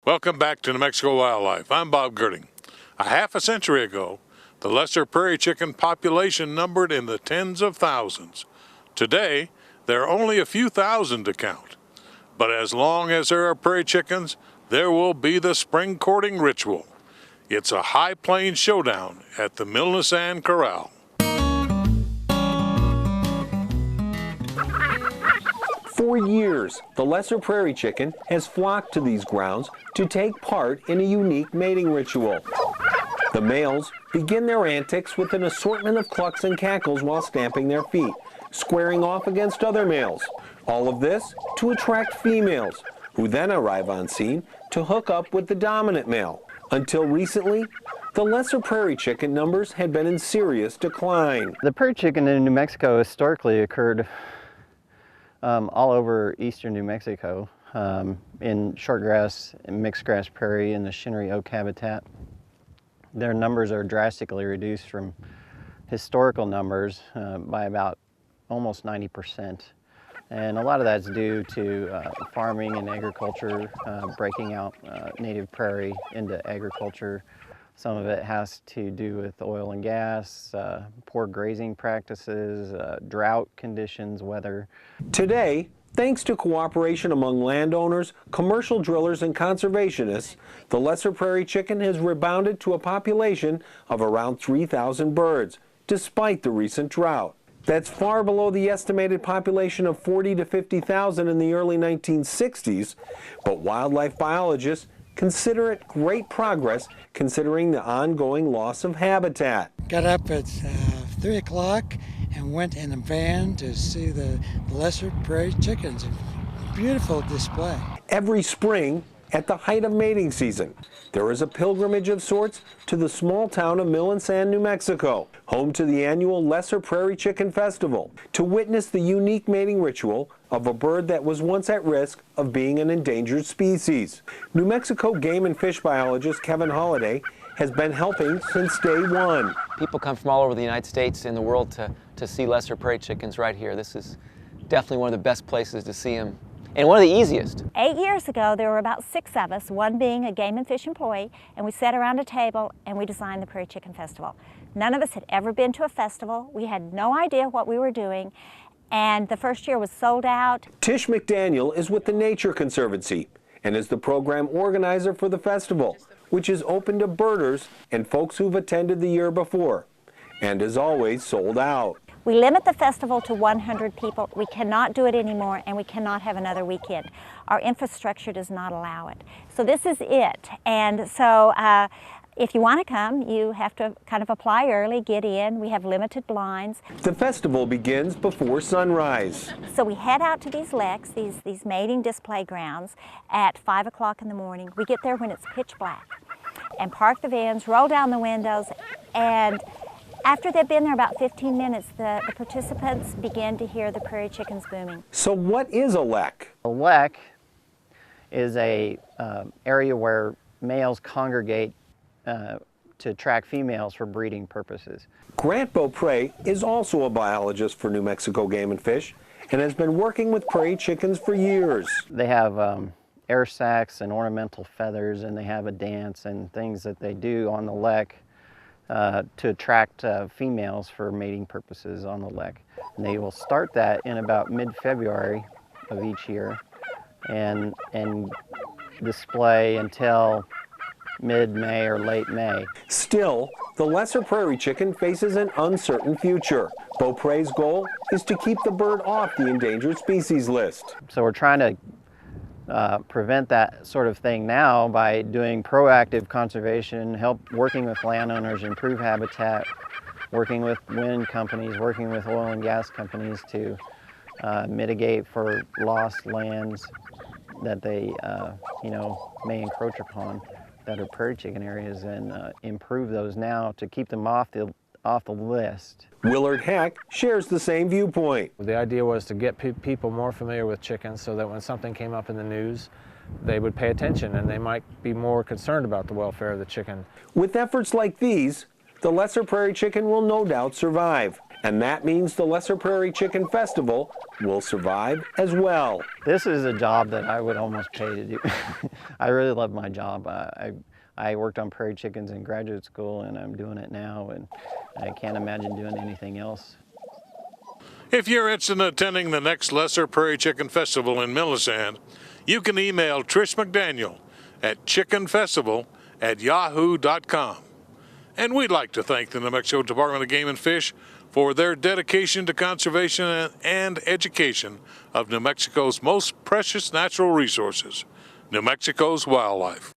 Welcome back to New Mexico Wildlife. I'm Bob Girding. A half a century ago, the lesser prairie chicken population numbered in the tens of thousands. Today, there are only a few thousand to count. But as long as there are prairie chickens, there will be the spring courting ritual. It's a high plains showdown at the Milnesan Corral. For years, the lesser prairie chicken has flocked to these grounds to take part in a unique mating ritual. The males begin their antics with an assortment of clucks and cackles while stamping their feet, squaring off against other males. All of this to attract females, who then arrive on scene to hook up with the dominant male. Until recently, the lesser prairie chicken numbers had been in serious decline. The prairie chicken in New Mexico historically occurred all over eastern New Mexico, in shortgrass and mixed grass prairie in the shinnery oak habitat. Their numbers are drastically reduced from historical numbers by about almost 90%. And a lot of that's due to farming and agriculture, breaking out native prairie into agriculture. Some of it has to do with oil and gas, poor grazing practices, drought conditions, weather. Today, thanks to cooperation among landowners, commercial drillers, and conservationists, the lesser prairie chicken has rebounded to a population of around 3,000 birds, despite the recent drought. That's far below the estimated population of 40 to 50,000 in the early 1960s, but wildlife biologists consider it great progress considering the ongoing loss of habitat. Got up at 3 o'clock and went in a van to see the lesser prairie chickens. Beautiful display. Every spring, at the height of mating season, there is a pilgrimage of sorts to the small town of Milnesan, New Mexico, home to the annual Lesser Prairie Chicken Festival, to witness the unique mating ritual of a bird that was once at risk of being an endangered species. New Mexico game and fish biologist Kevin Holliday has been helping since day one. People come from all over the United States and the world to see lesser prairie chickens right here. This is definitely one of the best places to see them, and one of the easiest. 8 years ago, there were about 6 of us, one being a game and fish employee, and we sat around a table and we designed the Prairie Chicken Festival. None of us had ever been to a festival. We had no idea what we were doing, and the first year was sold out. Tish McDaniel is with the Nature Conservancy and is the program organizer for the festival, which is open to birders and folks who've attended the year before, and is always sold out. We limit the festival to 100 people. We cannot do it anymore, and we cannot have another weekend. Our infrastructure does not allow it. So this is it. And so if you want to come, you have to kind of apply early, get in. We have limited blinds. The festival begins before sunrise. So we head out to these leks, these mating display grounds, at 5 o'clock in the morning. We get there when it's pitch black and park the vans, roll down the windows, and after they've been there about 15 minutes, the participants begin to hear the prairie chickens booming. So what is a lek? A lek is a area where males congregate to attract females for breeding purposes. Grant Beaupre is also a biologist for New Mexico Game and Fish and has been working with prairie chickens for years. They have air sacs and ornamental feathers, and they have a dance and things that they do on the lek to attract females for mating purposes on the lek. And they will start that in about mid-February of each year and display until mid-May or late May. Still, the lesser prairie chicken faces an uncertain future. Beaupre's goal is to keep the bird off the endangered species list. So we're trying to prevent that sort of thing now by doing proactive conservation, working with landowners, improve habitat, working with wind companies, working with oil and gas companies to mitigate for lost lands that they may encroach upon that are prairie chicken areas, and improve those now to keep them off the list. Willard Heck shares the same viewpoint. The idea was to get people more familiar with chickens so that when something came up in the news, they would pay attention and they might be more concerned about the welfare of the chicken. With efforts like these, the lesser prairie chicken will no doubt survive. And that means the Lesser Prairie Chicken Festival will survive as well. This is a job that I would almost pay to do. I really love my job. I worked on prairie chickens in graduate school, and I'm doing it now, and I can't imagine doing anything else. If you're interested in attending the next Lesser Prairie Chicken Festival in Millicent, you can email Trish McDaniel at chickenfestival@yahoo.com. And we'd like to thank the New Mexico Department of Game and Fish for their dedication to conservation and education of New Mexico's most precious natural resources, New Mexico's wildlife.